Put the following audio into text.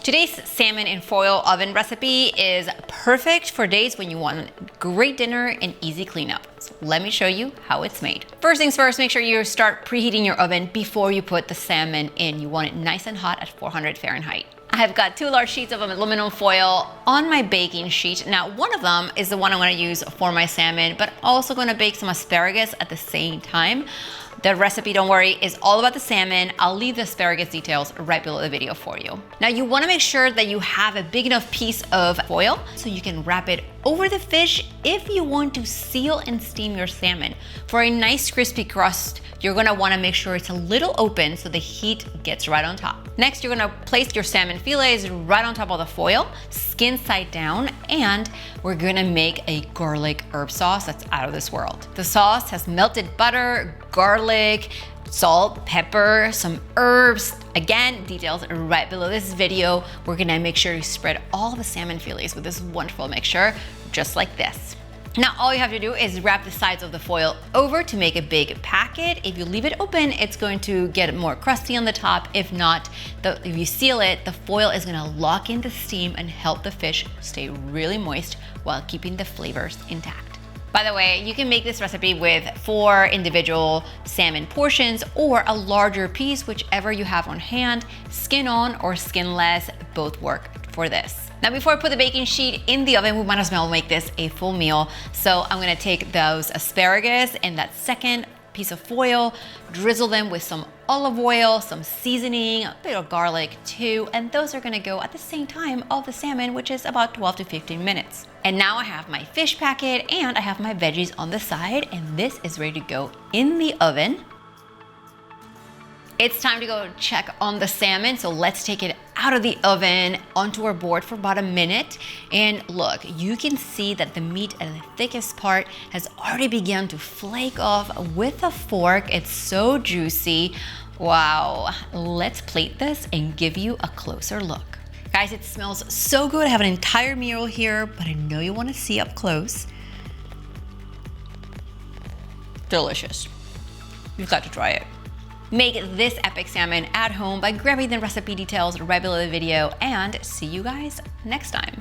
Today's salmon in foil oven recipe is perfect for days when you want a great dinner and easy cleanup. So let me show you how it's made. First things first, make sure you start preheating your oven before you put the salmon in. You want it nice and hot at 400 Fahrenheit. I have got 2 large sheets of aluminum foil on my baking sheet. Now, one of them is the one I'm going to use for my salmon, but also going to bake some asparagus at the same time. The recipe, don't worry, is all about the salmon. I'll leave the asparagus details right below the video for you. Now, you want to make sure that you have a big enough piece of foil so you can wrap it over the fish if you want to seal and steam your salmon. For a nice crispy crust, you're gonna wanna make sure it's a little open so the heat gets right on top. Next, you're gonna place your salmon fillets right on top of the foil, skin side down, and we're gonna make a garlic herb sauce that's out of this world. The sauce has melted butter, garlic, salt, pepper, some herbs. Again, details right below this video. We're gonna make sure you spread all the salmon fillets with this wonderful mixture, just like this. Now, all you have to do is wrap the sides of the foil over to make a big packet. If you leave it open, it's going to get more crusty on the top. If not, if you seal it, the foil is gonna lock in the steam and help the fish stay really moist while keeping the flavors intact. By the way, you can make this recipe with 4 individual salmon portions or a larger piece, whichever you have on hand. Skin on or skinless, both work for this. Now, before I put the baking sheet in the oven, we might as well make this a full meal. So I'm gonna take those asparagus and that second piece of foil, drizzle them with some olive oil, some seasoning, a bit of garlic too, and those are gonna go at the same time of the salmon, which is about 12 to 15 minutes. And now I have my fish packet and I have my veggies on the side, and this is ready to go in the oven. It's time to go check on the salmon, so let's take it out of the oven onto our board for about a minute. And look, you can see that the meat at the thickest part has already begun to flake off with a fork. It's so juicy. Wow, let's plate this and give you a closer look. Guys, it smells so good. I have an entire meal here, but I know you want to see up close. Delicious. You've got to try it. Make this epic salmon at home by grabbing the recipe details right below the video, and see you guys next time.